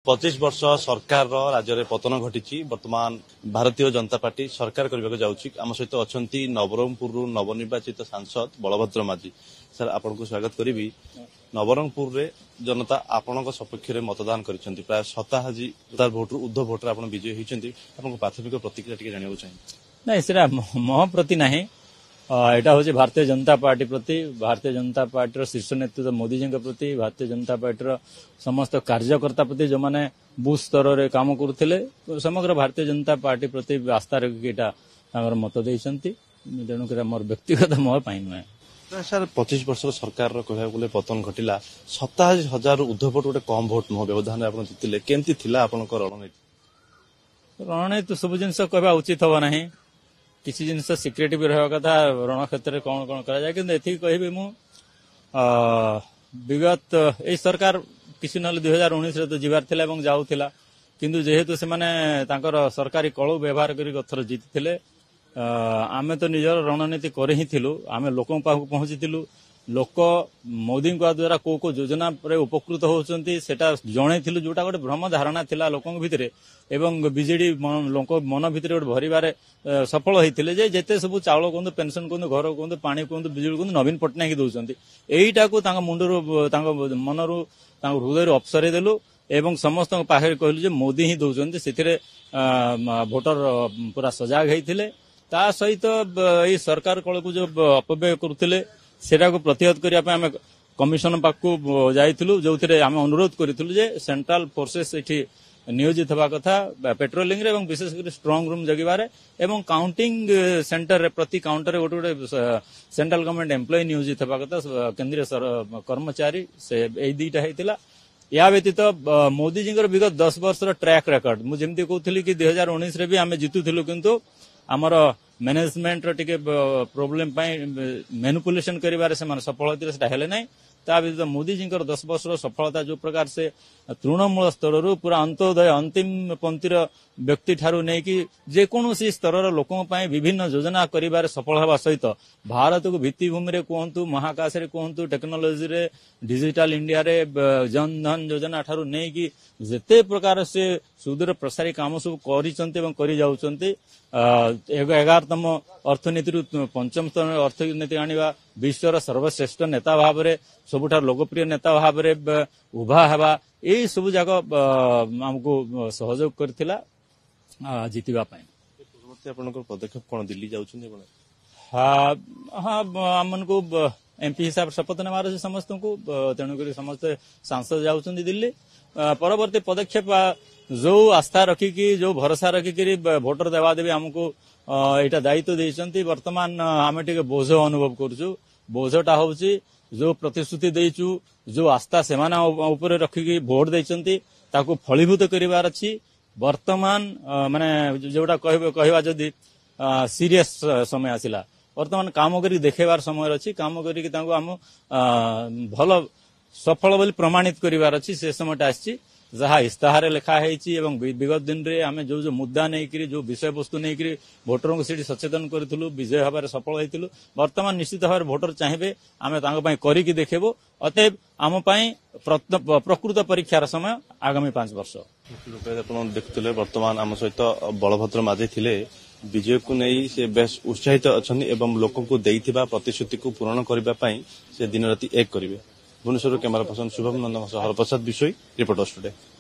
25 वर्ष सरकार राज्य में पतन घटी वर्तमान भारतीय जनता पार्टी सरकार करने जाऊँगी आम सहित अच्छा नवरंगपुर नवनिर्वाचित सांसद बलभद्र माझी सर आपन को स्वागत करी नवरंगपुर रे जनता आपण सपक्ष में मतदान कर प्राय 57,000 भोट उर्ध्व भोट विजयी होती प्राथमिक प्रतिक्रिया टी जाना चाहिए नहीं सेटा मो प्रति ना यहाँ हूँ भारतीय जनता पार्टी प्रति भारतीय जनता पार्टी शीर्ष नेतृत्व मोदी जी प्रति भारतीय जनता पार्टी समस्त कार्यकर्ता प्रति जो मैंने बूथ स्तर में काम करुले समग्र भारतीय जनता पार्टी प्रति आस्था रखिक मत देती तेणुक मोर व्यक्तिगत मोह पाई नुहे सर 25 वर्ष सरकार कहले पतन घटिला 57,000 उर्ध्व भोट गोटे कम भोट नुह व्यवधान आप जीतिले केमती थिला आपनक रणनीति सब जिनस कहवा उचित हम ना किसी जिनस सिक्रेट भी रहा कथा रण क्षेत्र में कौन कौन करा जाए कि एथि कहबी मु विगत ए सरकार किसी ना 2019 रे तो जीवार थिला एवं जाउथिला किंतु जेहेतु से माने तांकर सरकारी कळु व्यवहार करी गथर जीतिथिले आमे तो निजर रणनीति करे ही थिलु आमे लोकन पाखु पहुंचीथिलु लोक मोदी द्वारा को योजना पर उपकृत होउचंती सेटा जणैथिलु जोटा गोटे भ्रम धारणा थिला लोकन भितरे एवं बीजेडी लोक मन भितरे गोटे भरिबारे सफल होइथिले जे जेते सब चाउल कोंदु पेंशन कोंदु घर कोंदु पानी कोंदु बिजुली कोंदु नवीन पटनायक दउचंती एईटा को तांग मुंडरो तांग मनरु तांग हृदयरु अपसरे देलु एवं समस्त पाखे कहलु जे मोदी ही दउचंती सेथिरे भोटर पूरा सजाग हेइथिले ता सहित ए सरकार कळ को जो अपव्यय करुथिले सेटा को प्रतिहत करिया पे आमे कमिशन पाकू जाइथिलु जोथिरे आमे अनुरोध करिथिलु जे सेंट्रल फोर्सेस एठी नियोजित हवा कथा पेट्रोलिंग रे एवं विशेष कर स्ट्रांग रूम जगिबारे एवं काउंटिंग सेंटर रे प्रति काउंटर रे गोटे सेंट्रल गवर्नमेंट एम्प्लॉय नियोजित हवा कथा केंद्रीय कर्मचारी से ए दीटा हेतिला या व्यतीत मोदी जी विगत 10 वर्ष ट्रैक रेकर्ड मु जेमती कहउथली कि 2019 रे भी आमे जितुथिलु किंतु आमर मैनेजमेंट टिके प्रोब्लेम मैनिपुलेशन करिवारे से माने सफल होतिले सेटा हेले नै ता व्यतीत मोदी जी 10 वर्ष सफलता जो प्रकार से तृणमूल स्तर रु पूरा अंत्योदय अंतिम पंक्तिर व्यक्ति ठारू नै कि जेकोसी स्तर लोकों पई विभिन्न योजना करिवारे सफल हवा सहित भारत को भित्तिभूमि रे कहंतु महाकाश रे कहंतु टेक्नोलॉजी रे डिजिटल इंडिया रे जन धन योजना ठारू नै कि जेते प्रकार से सुदूर प्रसारी काम सब करिसंते एवं करि जाउचंते 11तम अर्थनीति रु 5म स्तर अर्थनीति आनिबा विश्वर सर्वश्रेष्ठ नेता भाव रे सबुठार लोकप्रिय नेता भाव रे उभा हवा ए सब जाक हमको सहयोग करथिला जीतिबा पई परवर्ती आपनकर पदक्षेप कोन दिल्ली जाउछन आपण हां हमन को एमपी हिसाब शपथ नेमार समस्त को तेणुक समस्त सांसद जाउछन दिल्ली परवर्ती पदक्षेप जो आस्था रखिकी जो भरोसा रखिकी भोटर देवा देवी हमको एटा दायित्व देइछंती वर्तमान आमे टिके बोझ अनुभव करछु बोझटा होउची जो प्रतिश्रुति देइछु जो आस्था सेमाना ऊपर रखिकी भोट देइछंती ताको फलीभूत करिवार अछि वर्तमान माने जोटा कहबा जदी सीरियस समय आसिला वर्तमान काम करी देखेबार समय अछि काम करी ताको हम भलो सफल बोली प्रमाणित करिवार अछि से समयटा आछि जहाँ इस्ताहार लिखा है विगत दिन रे आमे जो मुद्दा नहीं जो विषय वस्तु नहीं भोटर को सीटी सचेतन करूँ विजय हबार सफल होइतिलु वर्तमान निश्चित भाव भोटर चाहिए आमे तांको पई करिकी देखबो अतएव आम पई प्रकृत परीक्षार समय आगामी 5 वर्ष देखुले वर्तमान आम सहित बलभद्र माझी थिले विजय को नहीं से बेस उत्साहित अच्छा एवं लोक को देइथिबा प्रतिश्रुति को पूरण करबा पई से दिन राति एक करिवे भुवनेश्वर कैमरा पर्सन शुभम नंदन हरप्रसाद विषय रिपोर्टर स्टूडियो।